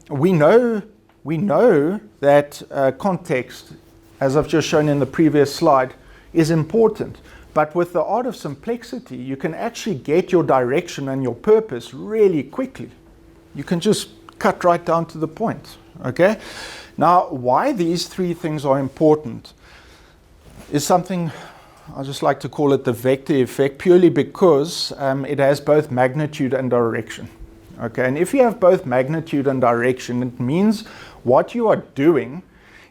we know that context, as I've just shown in the previous slide, is important. But with the art of simplicity, you can actually get your direction and your purpose really quickly. You can just cut right down to the point, okay? Now, why these three things are important is something I just like to call it the vector effect, purely because it has both magnitude and direction. Okay, and if you have both magnitude and direction, it means what you are doing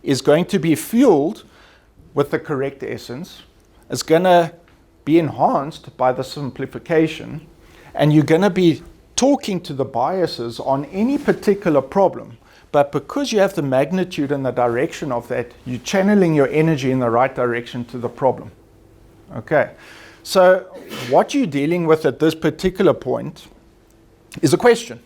is going to be fueled with the correct essence. It's going to be enhanced by the simplification, and you're going to be talking to the biases on any particular problem. But because you have the magnitude and the direction of that, you're channeling your energy in the right direction to the problem. Okay, so what you're dealing with at this particular point is a question.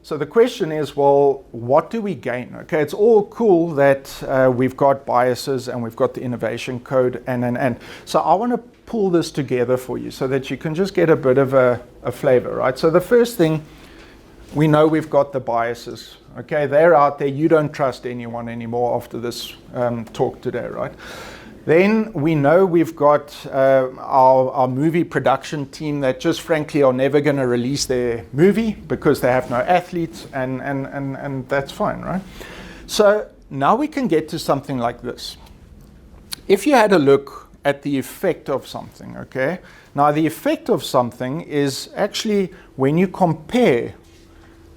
So the question is, well, what do we gain? Okay, it's all cool that we've got biases and we've got the innovation code and. So I want to pull this together for you so that you can just get a bit of a flavor, right? So the first thing, we know we've got the biases. Okay, they're out there. You don't trust anyone anymore after this talk today, right? Then we know we've got our movie production team that just frankly are never going to release their movie because they have no athletes, and that's fine, right? So now we can get to something like this. If you had a look at the effect of something, okay? Now the effect of something is actually when you compare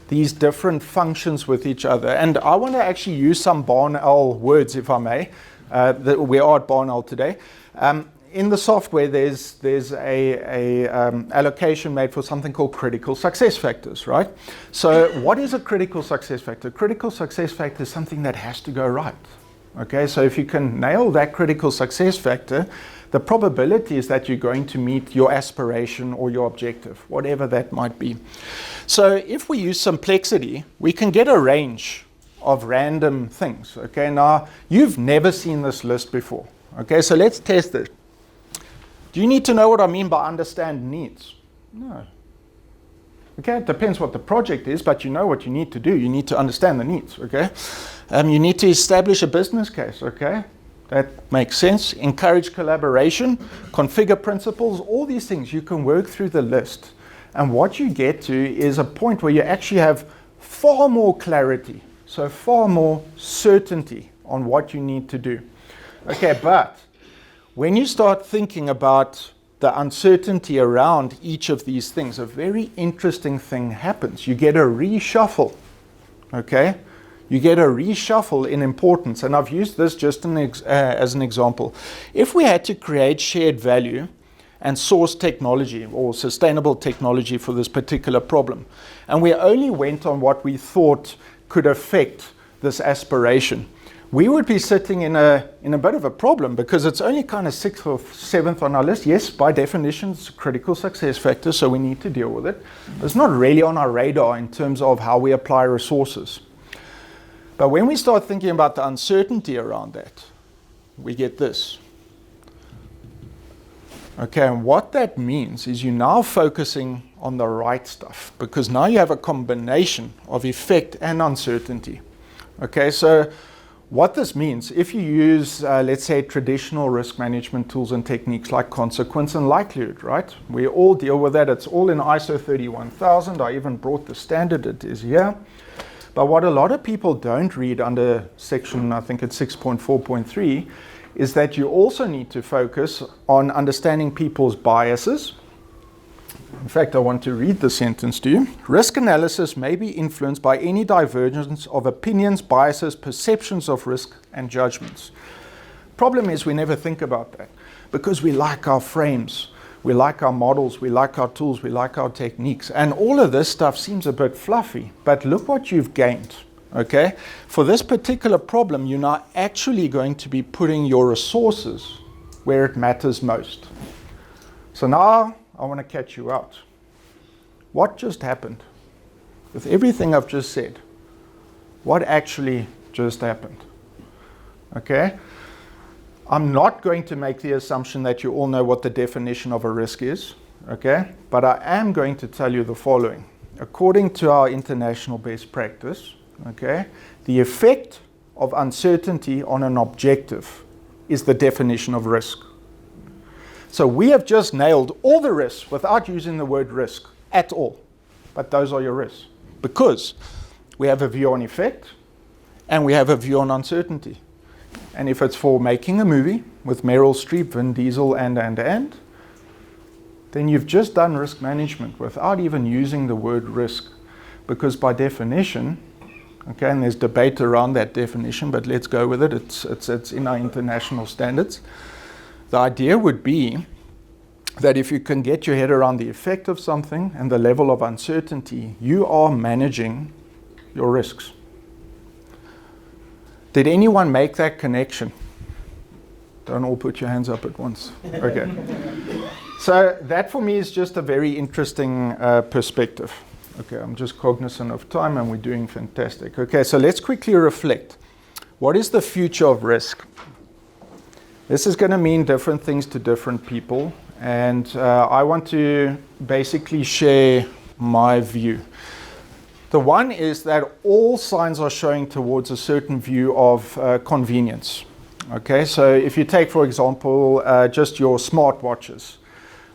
these different functions with each other. And I want to actually use some BarnOwl words, if I may. We are at BarnOwl today. In the software, there's a allocation made for something called critical success factors, right? So what is a critical success factor? Critical success factor is something that has to go right. Okay, so if you can nail that critical success factor, the probability is that you're going to meet your aspiration or your objective, whatever that might be. So if we use Simplexity, we can get a range of random things. Okay, now you've never seen this list before. Okay, so let's test it. Do you need to know what I mean by understand needs? No. Okay, it depends what the project is, but you know what you need to do. You need to understand the needs. Okay, you need to establish a business case. Okay, that makes sense. Encourage collaboration, configure principles, all these things. You can work through the list, and what you get to is a point where you actually have far more clarity. So far more certainty on what you need to do. Okay, but when you start thinking about the uncertainty around each of these things, a very interesting thing happens. You get a reshuffle, okay? You get a reshuffle in importance, and I've used this just as an example. If we had to create shared value and source technology or sustainable technology for this particular problem, and we only went on what we thought could affect this aspiration, we would be sitting in a bit of a problem because it's only kind of 6th or 7th on our list. Yes, by definition, it's a critical success factor, so we need to deal with it. It's not really on our radar in terms of how we apply resources. But when we start thinking about the uncertainty around that, we get this. Okay, and what that means is you're now focusing on the right stuff because now you have a combination of effect and uncertainty. Okay, so what this means, if you use, let's say, traditional risk management tools and techniques like consequence and likelihood, right? We all deal with that. It's all in ISO 31000. I even brought the standard. It is here. But what a lot of people don't read under section, I think it's 6.4.3, is that you also need to focus on understanding people's biases. In fact, I want to read the sentence to you. Risk analysis may be influenced by any divergence of opinions, biases, perceptions of risk, and judgments. Problem is we never think about that. because we like our frames, we like our models, we like our tools, we like our techniques. And all of this stuff seems a bit fluffy, but look what you've gained. Okay? For this particular problem, you're now actually going to be putting your resources where it matters most. So now I want to catch you out. What just happened? With everything I've just said, what actually just happened? Okay? I'm not going to make the assumption that you all know what the definition of a risk is, okay? But I am going to tell you the following. According to our international best practice, okay, the effect of uncertainty on an objective is the definition of risk. So we have just nailed all the risks without using the word risk at all. But those are your risks. Because we have a view on effect and we have a view on uncertainty. And if it's for making a movie with Meryl Streep, Vin Diesel, and, then you've just done risk management without even using the word risk. Because by definition, okay, and there's debate around that definition, but let's go with it. It's in our international standards. The idea would be that if you can get your head around the effect of something and the level of uncertainty, you are managing your risks. Did anyone make that connection? Don't all put your hands up at once. Okay. So that for me is just a very interesting perspective. Okay, I'm just cognizant of time and we're doing fantastic. Okay, so let's quickly reflect. What is the future of risk? This is going to mean different things to different people, and I want to basically share my view. The one is that all signs are showing towards a certain view of convenience. Okay, so if you take, for example, just your smartwatches.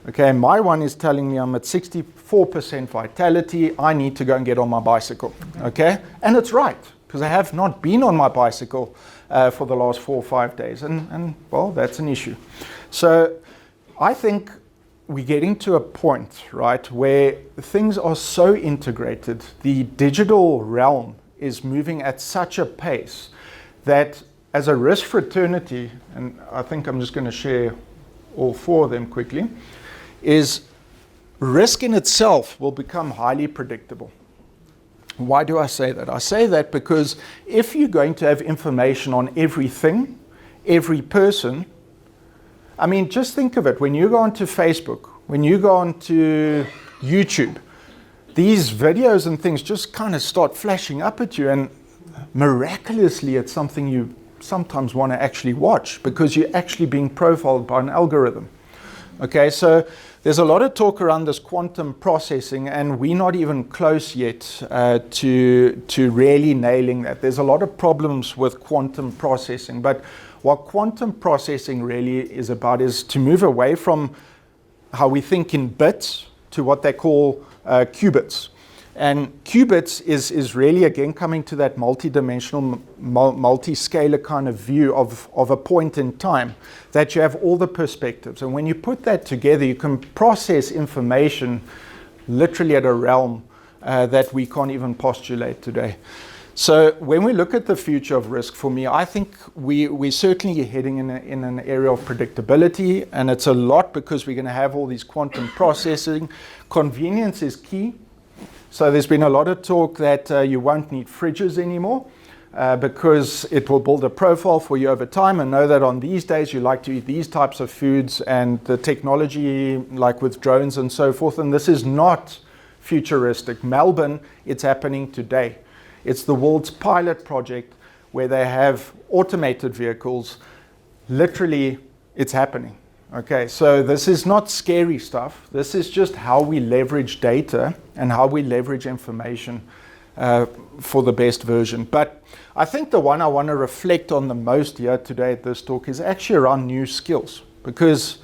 Okay, my one is telling me I'm at 64% vitality. I need to go and get on my bicycle. Okay, and it's right, because I have not been on my bicycle for the last 4 or 5 days, and well, that's an issue. So I think we're getting to a point, right, where things are so integrated, the digital realm is moving at such a pace that as a risk fraternity, and I think I'm just going to share all 4 of them quickly, is risk in itself will become highly predictable. Why do I say that? I say that because if you're going to have information on everything, every person, I mean, just think of it. When you go onto Facebook, when you go onto YouTube, these videos and things just kind of start flashing up at you, and miraculously it's something you sometimes want to actually watch because you're actually being profiled by an algorithm. Okay, so there's a lot of talk around this quantum processing, and we're not even close yet to really nailing that. There's a lot of problems with quantum processing, but what quantum processing really is about is to move away from how we think in bits to what they call qubits. And qubits is really, again, coming to that multi-dimensional, multi-scalar kind of view of a point in time, that you have all the perspectives. And when you put that together, you can process information literally at a realm that we can't even postulate today. So when we look at the future of risk, for me, I think we're certainly heading in an area of predictability, and it's a lot because we're going to have all these quantum processing. Convenience is key. So there's been a lot of talk that you won't need fridges anymore because it will build a profile for you over time and know that on these days you like to eat these types of foods, and the technology like with drones and so forth. And this is not futuristic. Melbourne, it's happening today. It's the world's pilot project where they have automated vehicles. Literally, it's happening. Okay, so this is not scary stuff. This is just how we leverage data and how we leverage information for the best version. But I think the one I want to reflect on the most here today at this talk is actually around new skills, because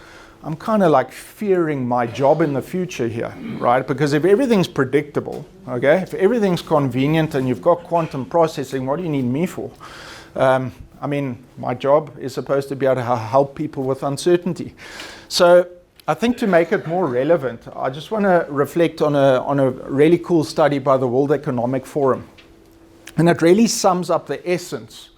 I'm kind of like fearing my job in the future here, right? Because if everything's predictable, okay, if everything's convenient and you've got quantum processing, what do you need me for? I mean, my job is supposed to be able to help people with uncertainty. So I think to make it more relevant, I just want to reflect on a really cool study by the World Economic Forum. And it really sums up the essence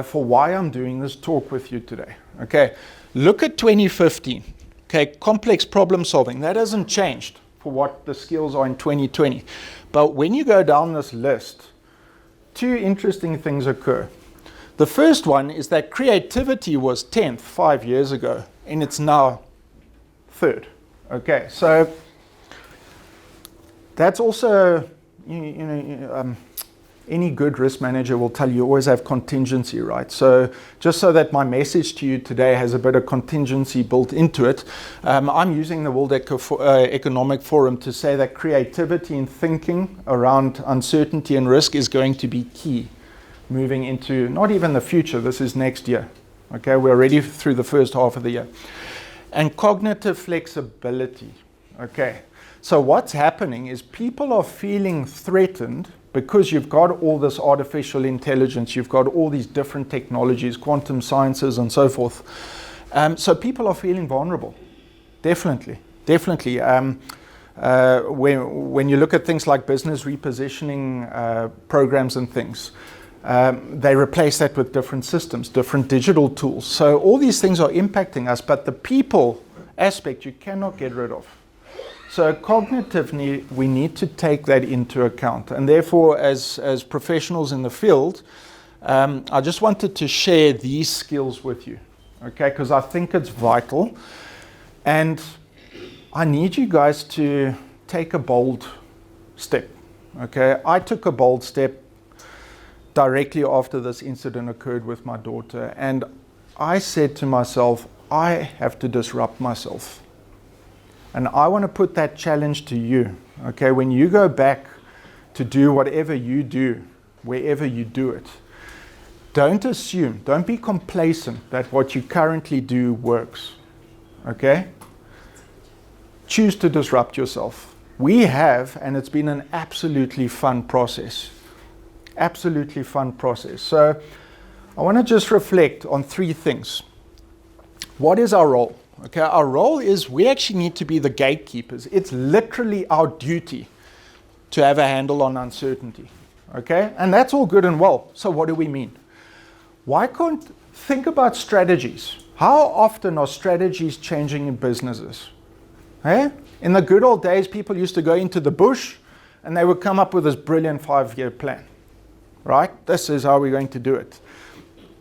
for why I'm doing this talk with you today. Okay, Look at 2015. Okay, complex problem solving. That hasn't changed for what the skills are in 2020. But when you go down this list, two interesting things occur. The first one is that creativity was 10th 5 years ago, and it's now 3rd. Okay, so that's also, any good risk manager will tell you always have contingency, right? So just so that my message to you today has a bit of contingency built into it, I'm using the World Economic Forum to say that creativity and thinking around uncertainty and risk is going to be key moving into not even the future, this is next year. Okay, we're already through the first half of the year. And cognitive flexibility. Okay, so what's happening is people are feeling threatened because you've got all this artificial intelligence, you've got all these different technologies, quantum sciences and so forth. So people are feeling vulnerable. Definitely. When you look at things like business repositioning programs and things, they replace that with different systems, different digital tools. So all these things are impacting us, but the people aspect you cannot get rid of. So cognitively, we need to take that into account. And therefore, as professionals in the field, I just wanted to share these skills with you, okay? Because I think it's vital. And I need you guys to take a bold step, okay? I took a bold step directly after this incident occurred with my daughter. And I said to myself, I have to disrupt myself. And I want to put that challenge to you, okay? When you go back to do whatever you do, wherever you do it, don't assume, don't be complacent that what you currently do works, okay? Choose to disrupt yourself. We have, and it's been an absolutely fun process. Absolutely fun process. So I want to just reflect on 3 things. What is our role? Okay, our role is we actually need to be the gatekeepers. It's literally our duty to have a handle on uncertainty. Okay, and that's all good and well. So what do we mean? Why can't think about strategies? How often are strategies changing in businesses? Eh? In the good old days, people used to go into the bush and they would come up with this brilliant 5-year plan. Right? This is how we're going to do it.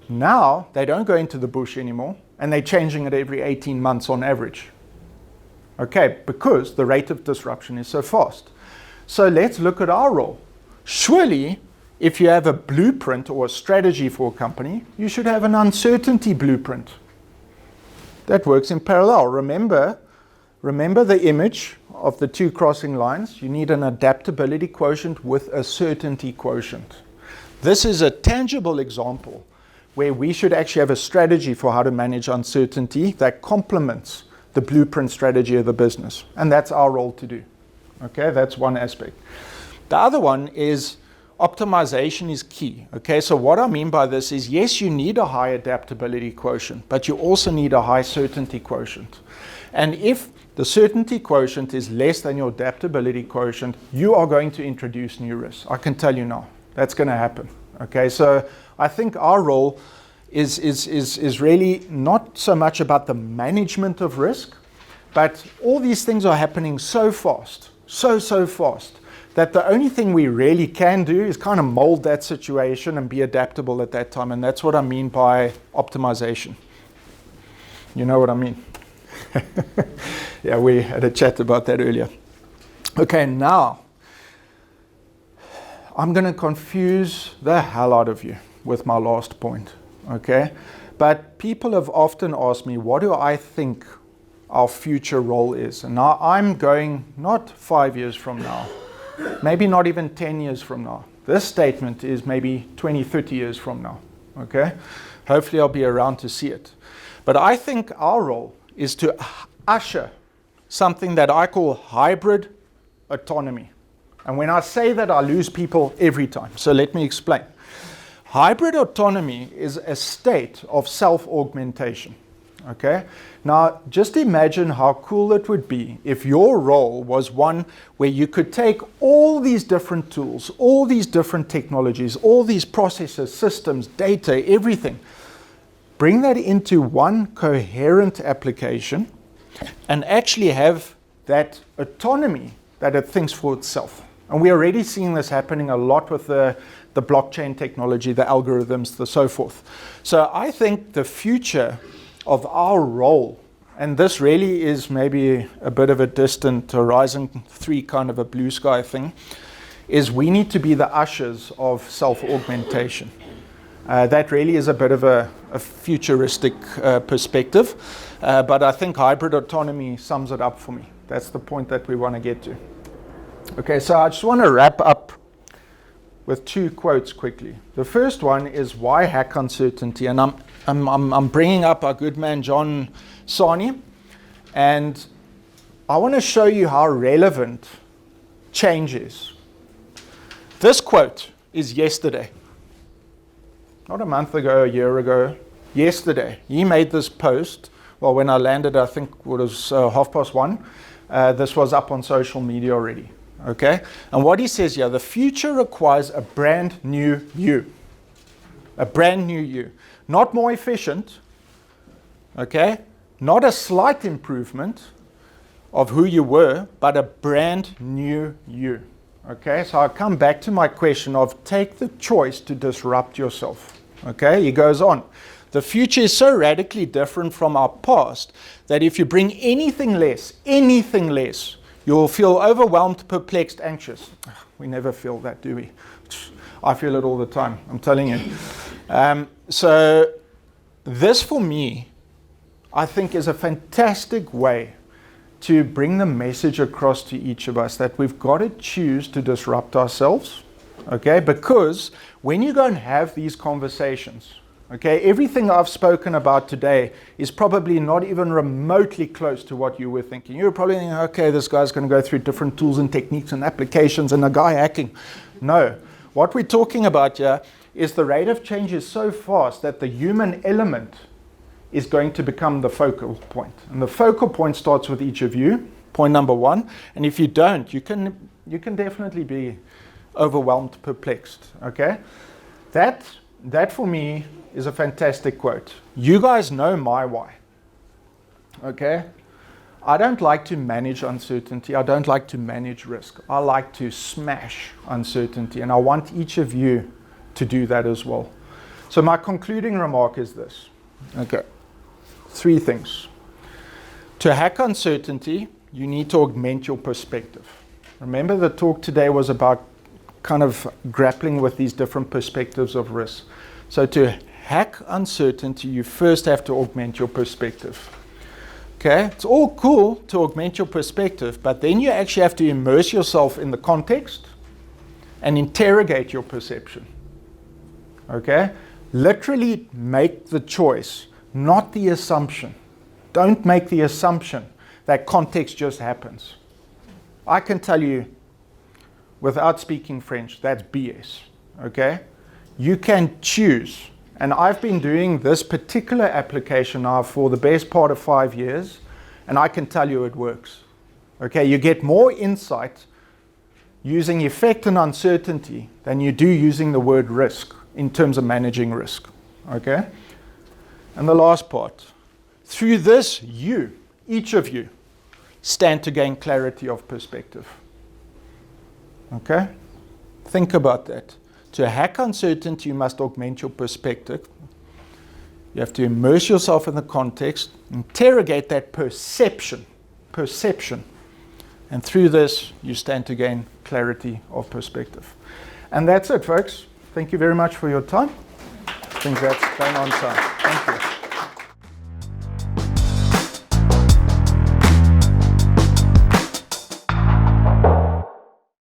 Now, they don't go into the bush anymore. And they're changing it every 18 months on average. Okay, because the rate of disruption is so fast. So let's look at our role. Surely, if you have a blueprint or a strategy for a company, you should have an uncertainty blueprint. That works in parallel. Remember the image of the 2 crossing lines. You need an adaptability quotient with a certainty quotient. This is a tangible example where we should actually have a strategy for how to manage uncertainty that complements the blueprint strategy of the business. And that's our role to do. Okay, that's one aspect. The other one is optimization is key. Okay, so what I mean by this is, yes, you need a high adaptability quotient, but you also need a high certainty quotient. And if the certainty quotient is less than your adaptability quotient, you are going to introduce new risks. I can tell you now, that's going to happen. Okay, so I think our role is really not so much about the management of risk, but all these things are happening so fast, so fast, that the only thing we really can do is kind of mold that situation and be adaptable at that time. And that's what I mean by optimization. You know what I mean? Yeah, we had a chat about that earlier. Okay, now I'm going to confuse the hell out of you with my last point, okay? But people have often asked me, what do I think our future role is? And now I'm going not 5 years from now, maybe not even 10 years from now. This statement is maybe 20, 30 years from now, okay? Hopefully I'll be around to see it. But I think our role is to usher something that I call hybrid autonomy. And when I say that, I lose people every time. So let me explain. Hybrid autonomy is a state of self-augmentation. Okay? Now, just imagine how cool it would be if your role was one where you could take all these different tools, all these different technologies, all these processes, systems, data, everything, bring that into one coherent application, and actually have that autonomy that it thinks for itself. And we're already seeing this happening a lot with the blockchain technology, the algorithms, the so forth. So I think the future of our role, and this really is maybe a bit of a distant Horizon 3 kind of a blue sky thing, is we need to be the ushers of self-augmentation. That really is a bit of a futuristic perspective, but I think hybrid autonomy sums it up for me. That's the point that we want to get to. Okay, so I just want to wrap up with 2 quotes quickly. The first one is why hack uncertainty, and I'm bringing up our good man John Sani, and I want to show you how relevant change is. This quote is yesterday. Not a month ago, a year ago, yesterday. He made this post. Well, when I landed, I think it was 1:30. This was up on social media already. Okay? And what he says here, the future requires a brand new you. A brand new you. Not more efficient. Okay? Not a slight improvement of who you were, but a brand new you. Okay? So I come back to my question of take the choice to disrupt yourself. Okay, he goes on. The future is so radically different from our past that if you bring anything less, you'll feel overwhelmed, perplexed, anxious. We never feel that, do we? I feel it all the time, I'm telling you. So this for me, I think is a fantastic way to bring the message across to each of us that we've got to choose to disrupt ourselves. Okay, because when you go and have these conversations, okay, everything I've spoken about today is probably not even remotely close to what you were thinking. You were probably thinking, okay, this guy's going to go through different tools and techniques and applications and a guy hacking. No, what we're talking about here is the rate of change is so fast that the human element is going to become the focal point. And the focal point starts with each of you, point number 1. And if you don't, you can definitely be overwhelmed, perplexed. Okay, that for me is a fantastic quote. You guys know my why. Okay, I don't like to manage uncertainty. I don't like to manage risk. I like to smash uncertainty, and I want each of you to do that as well. So my concluding remark is this. Okay, 3 things. To hack uncertainty, you need to augment your perspective. Remember, the talk today was about kind of grappling with these different perspectives of risk. So to hack uncertainty, you first have to augment your perspective. Okay, it's all cool to augment your perspective, but then you actually have to immerse yourself in the context and interrogate your perception. Okay, literally make the choice, not the assumption. Don't make the assumption that context just happens. I can tell you, without speaking French, that's BS, okay? You can choose, and I've been doing this particular application now for the best part of 5 years, and I can tell you it works, okay? You get more insight using effect and uncertainty than you do using the word risk in terms of managing risk, okay? And the last part, through this, you, each of you, stand to gain clarity of perspective. Okay? Think about that. To hack uncertainty, you must augment your perspective. You have to immerse yourself in the context, interrogate that perception. And through this, you stand to gain clarity of perspective. And that's it, folks. Thank you very much for your time. I think that's bang on time.